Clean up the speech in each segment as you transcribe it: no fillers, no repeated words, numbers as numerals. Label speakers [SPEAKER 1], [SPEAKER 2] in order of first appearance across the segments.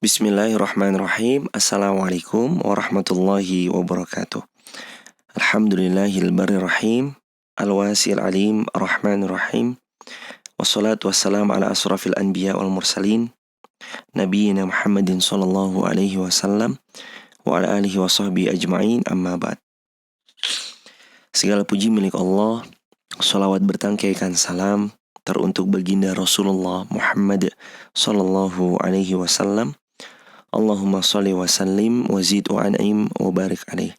[SPEAKER 1] Bismillahirrahmanirrahim. Assalamualaikum warahmatullahi wabarakatuh. Alhamdulillahil barrir rahim, al-wasi'il alim, ar-rahmanir rahim. Wassalatu wassalamu ala asrafil anbiya wal mursalin, nabiyina Muhammadin sallallahu alaihi wasallam wa ala alihi wa sahbihi ajma'in, amma ba'd. Segala puji milik Allah, salawat bertangkaikan salam teruntuk baginda Rasulullah Muhammad sallallahu alaihi wasallam. Allahumma sholli wa sallim wa zid wa an'im wa barik alaih.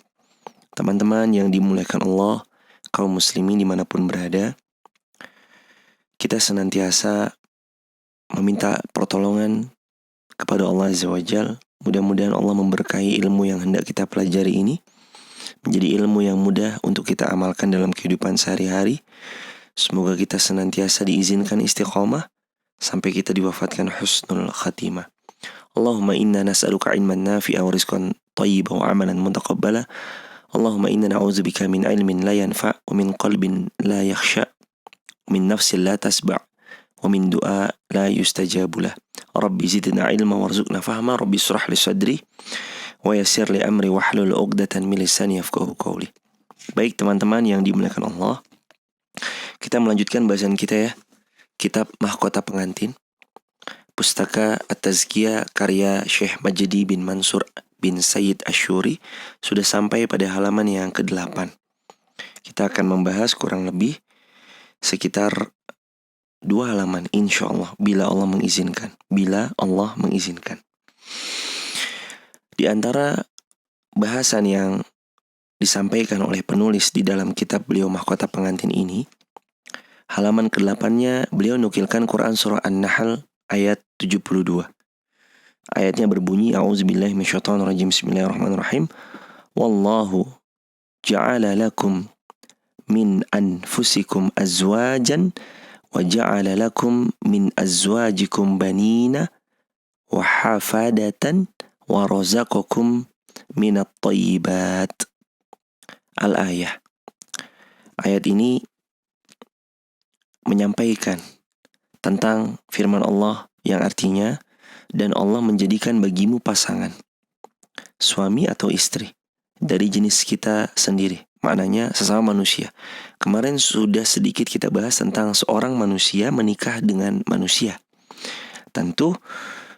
[SPEAKER 1] Teman-teman yang dimuliakan Allah, kaum muslimin dimanapun berada, kita senantiasa meminta pertolongan kepada Allah Azza wa Jal. Mudah-mudahan Allah memberkahi ilmu yang hendak kita pelajari ini menjadi ilmu yang mudah untuk kita amalkan dalam kehidupan sehari-hari. Semoga kita senantiasa diizinkan istiqomah sampai kita diwafatkan husnul khatimah. Allahumma inna nas'aluka ilman nafi'a wa rizqan thayyiba wa amalan mutaqabbala. Allahumma inna na'udzubika min ilmin la yanfa' wa min qalbin la yakhsha' wa min nafsin la tasba' wa min du'a la yustajabulah. Rabbi zidna ilma warzuqna fahma. Rabbi israh li sadri wa yassir li amri wahlul 'uqdatan min lisani yafqahu qawli. Baik teman-teman yang dimuliakan Allah, kita melanjutkan bahasan kita ya, kitab Mahkota Pengantin, Pustaka At-Tazkiyah karya Syekh Majdi bin Mansur bin Sayyid Asyuri, sudah sampai pada halaman yang ke-8. Kita akan membahas kurang lebih sekitar 2 halaman insya Allah, bila Allah mengizinkan. Bila Allah mengizinkan. Di antara bahasan yang disampaikan oleh penulis di dalam kitab beliau Mahkota Pengantin ini, halaman ke-8-nya beliau nukilkan Quran surah An-Nahl ayat 72. Ayatnya berbunyi, A'udzubillahi minasyaitonirrajim, Bismillahirrahmanirrahim. Wallahu ja'ala lakum min anfusikum azwajan wa ja'ala lakum min azwajikum banina wa hafadatan wa razaqakum minat thayyibat. Al-ayah. Ayat ini menyampaikan tentang firman Allah yang artinya, dan Allah menjadikan bagimu pasangan, suami atau istri, dari jenis kita sendiri. Maknanya sesama manusia. Kemarin sudah sedikit kita bahas tentang seorang manusia menikah dengan manusia. Tentu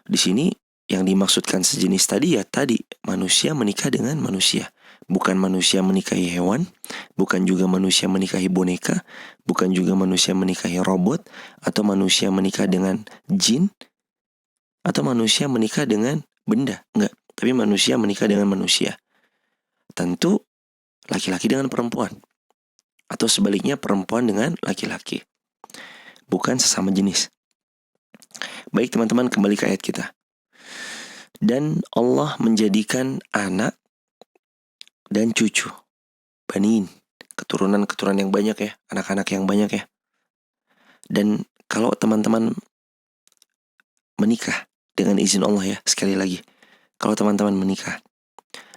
[SPEAKER 1] di sini yang dimaksudkan sejenis tadi ya tadi, manusia menikah dengan manusia. Bukan manusia menikahi hewan, bukan juga manusia menikahi boneka, bukan juga manusia menikahi robot, atau manusia menikah dengan jin, atau manusia menikah dengan benda. Enggak, tapi manusia menikah dengan manusia. Tentu laki-laki dengan perempuan, atau sebaliknya perempuan dengan laki-laki, bukan sesama jenis. Baik teman-teman, kembali ke ayat kita. Dan Allah menjadikan anak dan cucu, banin, keturunan-keturunan yang banyak ya, anak-anak yang banyak ya. Dan kalau teman-teman menikah dengan izin Allah ya, sekali lagi, kalau teman-teman menikah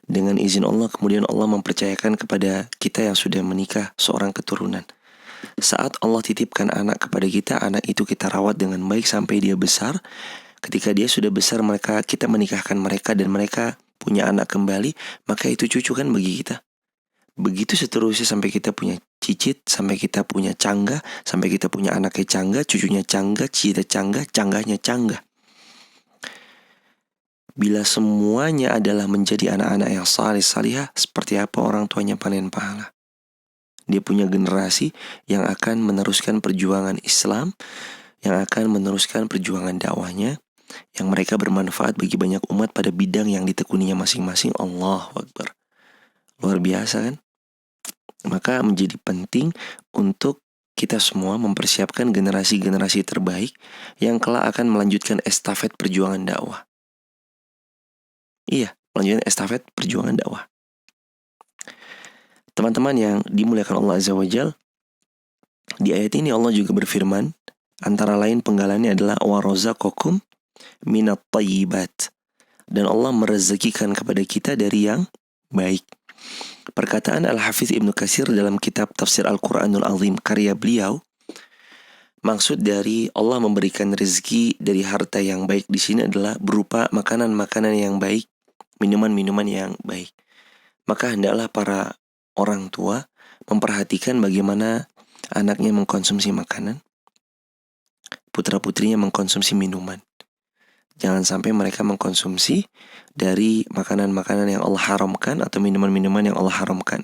[SPEAKER 1] dengan izin Allah, kemudian Allah mempercayakan kepada kita yang sudah menikah seorang keturunan. Saat Allah titipkan anak kepada kita, anak itu kita rawat dengan baik sampai dia besar. Ketika dia sudah besar, kita menikahkan mereka dan mereka punya anak kembali, maka itu cucu kan bagi kita. Begitu seterusnya sampai kita punya cicit, sampai kita punya cangga, sampai kita punya anaknya cangga, cucunya cangga, cicitnya cangga, canggahnya cangga. Bila semuanya adalah menjadi anak-anak yang salih-salihah, seperti apa orang tuanya panen pahala. Dia punya generasi yang akan meneruskan perjuangan Islam, yang akan meneruskan perjuangan dakwahnya, yang mereka bermanfaat bagi banyak umat pada bidang yang ditekuninya masing-masing. Allahu Akbar. Luar biasa kan? Maka menjadi penting untuk kita semua mempersiapkan generasi-generasi terbaik yang kelak akan melanjutkan estafet perjuangan dakwah. Iya, melanjutkan estafet perjuangan dakwah. Teman-teman yang dimuliakan Allah Azza wa Jal, di ayat ini Allah juga berfirman, antara lain penggalannya adalah wa razaqakum minat thayyibat, dan Allah merezekikan kepada kita dari yang baik. Perkataan Al-Hafiz Ibnu Katsir dalam kitab Tafsir Al-Quranul Azim karya beliau Maksud dari Allah memberikan rezeki dari harta yang baik di sini adalah berupa makanan-makanan yang baik, minuman-minuman yang baik. Maka hendaklah para orang tua memperhatikan bagaimana anaknya mengkonsumsi makanan, putra-putrinya mengkonsumsi minuman. Jangan sampai mereka mengkonsumsi dari makanan-makanan yang Allah haramkan atau minuman-minuman yang Allah haramkan.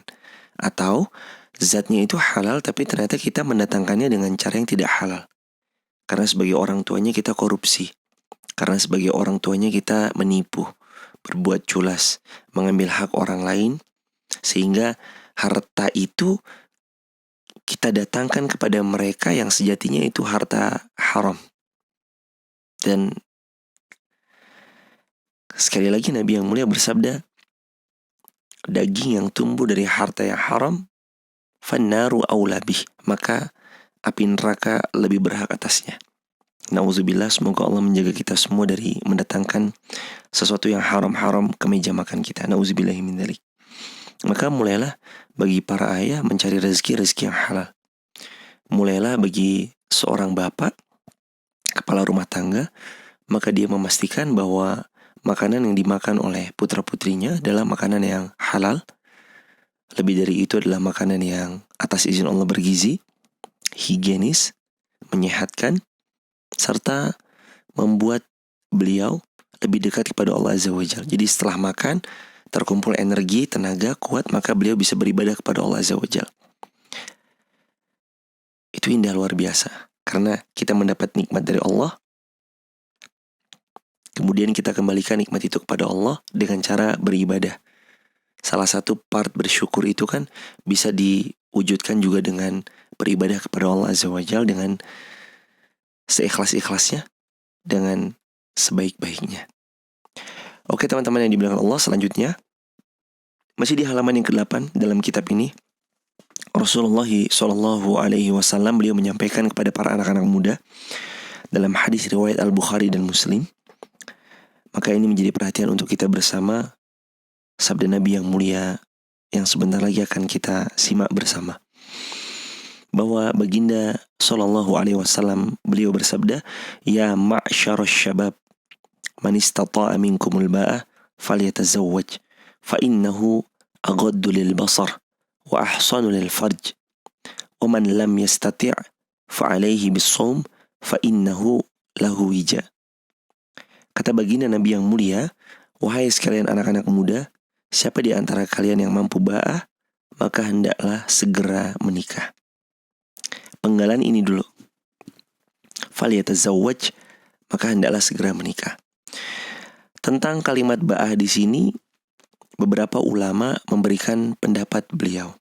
[SPEAKER 1] Atau zatnya itu halal tapi ternyata kita mendatangkannya dengan cara yang tidak halal. Karena sebagai orang tuanya kita korupsi. Karena sebagai orang tuanya kita menipu, berbuat culas, mengambil hak orang lain. Sehingga harta itu kita datangkan kepada mereka yang sejatinya itu harta haram. Dan sekali lagi Nabi yang mulia bersabda, daging yang tumbuh dari harta yang haram, fannaru aula bih, maka api neraka lebih berhak atasnya. Nauzubillah, semoga Allah menjaga kita semua dari mendatangkan sesuatu yang haram-haram ke meja makan kita. Nauzubillahi min dzalik. Maka mulailah bagi para ayah mencari rezeki yang halal. Mulailah bagi seorang bapak, kepala rumah tangga, maka dia memastikan bahwa makanan yang dimakan oleh putra-putrinya adalah makanan yang halal. Lebih dari itu adalah makanan yang atas izin Allah bergizi, higienis, menyehatkan, serta membuat beliau lebih dekat kepada Allah Azza wa Jalla. Jadi setelah makan, terkumpul energi, tenaga, kuat, maka beliau bisa beribadah kepada Allah Azza wa Jalla. Itu indah luar biasa, karena kita mendapat nikmat dari Allah, kemudian kita kembalikan nikmat itu kepada Allah dengan cara beribadah. Salah satu part bersyukur itu kan bisa diwujudkan juga dengan beribadah kepada Allah Azza wa Jalla dengan seikhlas-ikhlasnya, dengan sebaik-baiknya. Oke teman-teman yang dimuliakan Allah, selanjutnya masih di halaman yang ke-8 dalam kitab ini, Rasulullah SAW beliau menyampaikan kepada para anak-anak muda dalam hadis riwayat Al-Bukhari dan Muslim. Maka ini menjadi perhatian untuk kita bersama, sabda Nabi yang mulia yang sebentar lagi akan kita simak bersama. Bahwa baginda SAW beliau bersabda, ya ma'syarus syabab, man istata'a minkumul ba'ah falyatazawwaj, fa innahu aghaddu lil basar wa ahsanu lil farj, wa man lam yastati' fa alayhi bis shaum fa innahu lahu wija. Kata baginda Nabi yang mulia, wahai sekalian anak-anak muda, siapa di antara kalian yang mampu ba'ah, maka hendaklah segera menikah. Penggalan ini dulu. Falyatazawwaj, maka hendaklah segera menikah. Tentang kalimat ba'ah di sini, beberapa ulama memberikan pendapat beliau.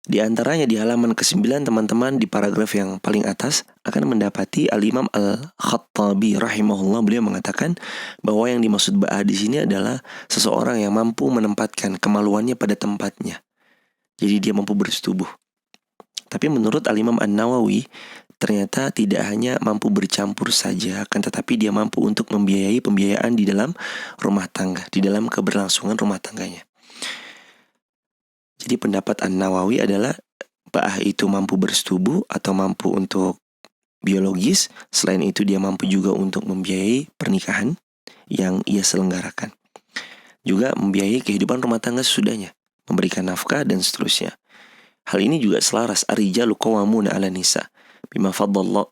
[SPEAKER 1] Di antaranya di halaman ke-9 teman-teman, di paragraf yang paling atas akan mendapati Al-Imam Al-Khattabi rahimahullah, beliau mengatakan bahwa yang dimaksud ba'ah di sini adalah seseorang yang mampu menempatkan kemaluannya pada tempatnya. Jadi dia mampu bersetubuh. Tapi menurut Al-Imam An-Nawawi, ternyata tidak hanya mampu bercampur saja, akan tetapi dia mampu untuk membiayai pembiayaan di dalam rumah tangga, di dalam keberlangsungan rumah tangganya. Jadi pendapat An-Nawawi adalah ba'ah itu mampu bersetubuh atau mampu untuk biologis. Selain itu dia mampu juga untuk membiayai pernikahan yang ia selenggarakan. Juga membiayai kehidupan rumah tangga sesudahnya, memberikan nafkah dan seterusnya. Hal ini juga selaras ar-rijalu qawwamuna 'ala nisa bima faddalallahu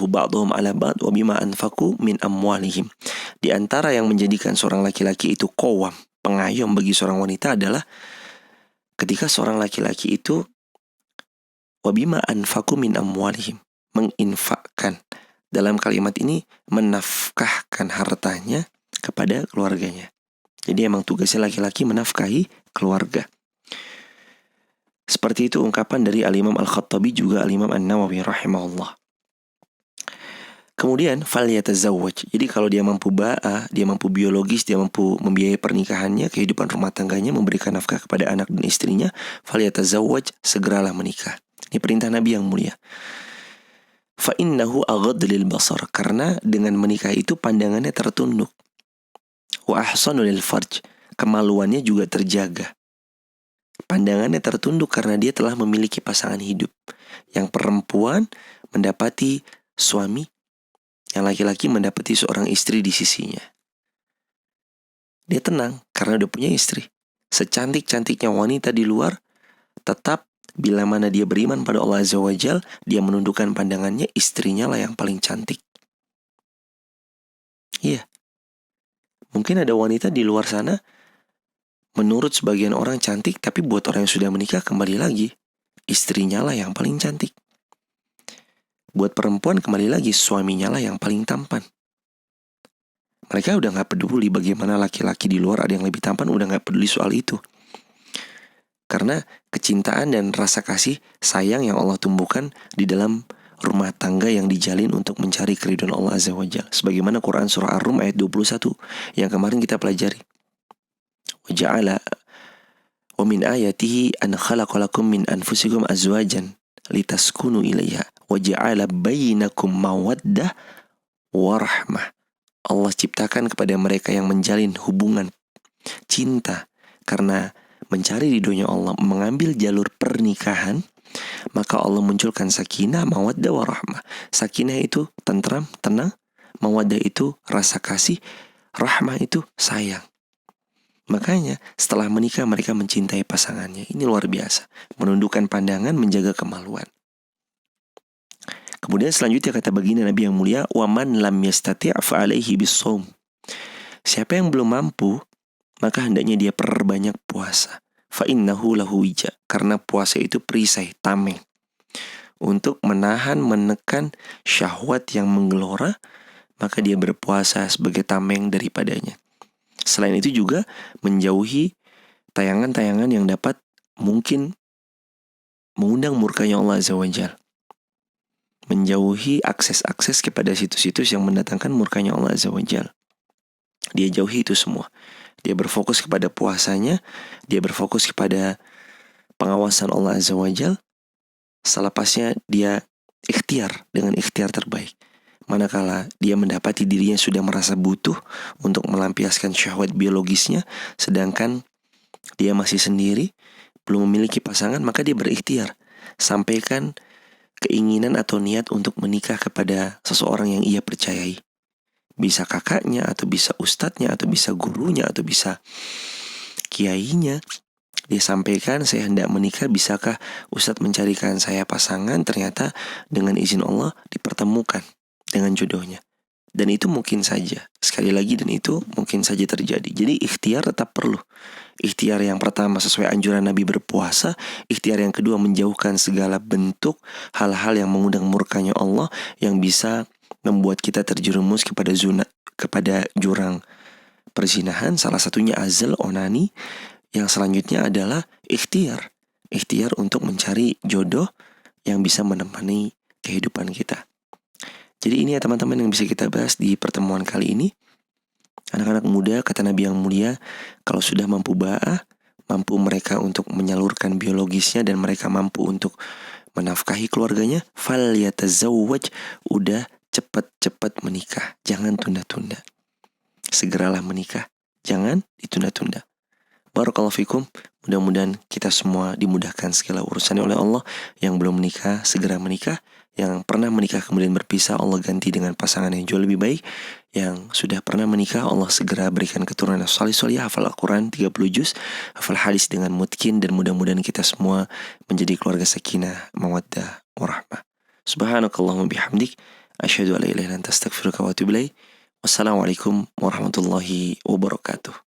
[SPEAKER 1] ba'dhum 'ala ba'd wa bima anfaqu min amwalihim. Di antara yang menjadikan seorang laki-laki itu qawwam, pengayom bagi seorang wanita adalah ketika seorang laki-laki itu wabima anfaqu min amwalihim, menginfakkan. Dalam kalimat ini menafkahkan hartanya kepada keluarganya. Jadi emang tugasnya laki-laki menafkahi keluarga. Seperti itu ungkapan dari Al-Imam Al-Khattabi juga Al-Imam An-Nawawi rahimahullah. Kemudian falyatazawwaj. Jadi kalau dia mampu ba'ah, dia mampu biologis, dia mampu membiayai pernikahannya, kehidupan rumah tangganya, memberikan nafkah kepada anak dan istrinya, falyatazawwaj, segeralah menikah. Ini perintah Nabi yang mulia. Fa innahu aghaddu lil basar, karena dengan menikah itu pandangannya tertunduk. Wa ahsanu lil farj, kemaluannya juga terjaga. Pandangannya tertunduk karena dia telah memiliki pasangan hidup. Yang perempuan mendapati suami, yang laki-laki mendapati seorang istri di sisinya. Dia tenang karena udah punya istri. Secantik-cantiknya wanita di luar, tetap bila mana dia beriman pada Allah Azza wa Jal, dia menundukkan pandangannya, istrinya lah yang paling cantik. Iya. Mungkin ada wanita di luar sana, menurut sebagian orang cantik, tapi buat orang yang sudah menikah kembali lagi, istrinya lah yang paling cantik. Buat perempuan kembali lagi, suaminya lah yang paling tampan. Mereka udah gak peduli bagaimana laki-laki di luar ada yang lebih tampan, udah gak peduli soal itu. Karena kecintaan dan rasa kasih sayang yang Allah tumbuhkan di dalam rumah tangga yang dijalin untuk mencari keridhaan Allah Azza wa Jalla. Sebagaimana Quran Surah Ar-Rum ayat 21 yang kemarin kita pelajari. Waja'ala wa min ayatihi an khalaqalakum min anfusikum azwajan litaskunu ilaiha waja'ala bainakum mawaddah warahmah. Allah ciptakan kepada mereka yang menjalin hubungan cinta karena mencari ridhonya Allah, mengambil jalur pernikahan, maka Allah munculkan sakinah, mawaddah, warahmah. Sakinah itu tentram, tenang. Mawaddah itu rasa kasih. Rahmah itu sayang. Makanya setelah menikah mereka mencintai pasangannya. Ini luar biasa. Menundukkan pandangan, menjaga kemaluan. Kemudian selanjutnya kata baginda Nabi yang mulia, "Waman lam yastati' fa'alaihi bis-shaum." Siapa yang belum mampu, maka hendaknya dia perbanyak puasa. Fa'innahu lahu wija. Karena puasa itu perisai, tameng. Untuk menahan, menekan syahwat yang menggelora, maka dia berpuasa sebagai tameng daripadanya. Selain itu juga menjauhi tayangan-tayangan yang dapat mungkin mengundang murkanya Allah Azza wa Jalla. Menjauhi akses-akses kepada situs-situs yang mendatangkan murkanya Allah Azza wa Jalla. Dia jauhi itu semua. Dia berfokus kepada puasanya, dia berfokus kepada pengawasan Allah Azza wa Jalla. Selepasnya dia ikhtiar dengan ikhtiar terbaik. Manakala dia mendapati dirinya sudah merasa butuh untuk melampiaskan syahwat biologisnya, sedangkan dia masih sendiri, belum memiliki pasangan, maka dia berikhtiar. Sampaikan keinginan atau niat untuk menikah kepada seseorang yang ia percayai. Bisa kakaknya, atau bisa ustadznya, atau bisa gurunya, atau bisa kiainya. Dia sampaikan, saya hendak menikah, bisakah ustadz mencarikan saya pasangan? Ternyata dengan izin Allah dipertemukan dengan jodohnya. Dan itu mungkin saja, sekali lagi, dan itu mungkin saja terjadi. Jadi ikhtiar tetap perlu. Ikhtiar yang pertama sesuai anjuran Nabi berpuasa. Ikhtiar yang kedua menjauhkan segala bentuk hal-hal yang mengundang murkanya Allah, yang bisa membuat kita terjerumus kepada jurang perzinahan. Salah satunya azal, onani. Yang selanjutnya adalah ikhtiar. Ikhtiar untuk mencari jodoh yang bisa menemani kehidupan kita. Jadi ini ya teman-teman yang bisa kita bahas di pertemuan kali ini. Anak-anak muda, kata Nabi yang mulia, kalau sudah mampu ba'ah, mampu mereka untuk menyalurkan biologisnya, dan mereka mampu untuk menafkahi keluarganya, fal yatazawwaj, udah cepat-cepat menikah. Jangan tunda-tunda. Segeralah menikah. Jangan ditunda-tunda. Barakallahu fikum. Mudah-mudahan kita semua dimudahkan segala urusannya oleh Allah. Yang belum menikah, segera menikah. Yang pernah menikah kemudian berpisah, Allah ganti dengan pasangan yang jauh lebih baik. Yang sudah pernah menikah, Allah segera berikan keturunan salih-salih, hafal Al-Quran 30 juz, hafal hadis dengan mutkin. Dan mudah-mudahan kita semua menjadi keluarga sakinah, mawaddah, warahmah. Subhanakallahumma bihamdik, asyhadu an la ilaha illa anta astaghfiruka wa atubu ilaik. Wassalamualaikum warahmatullahi wabarakatuh.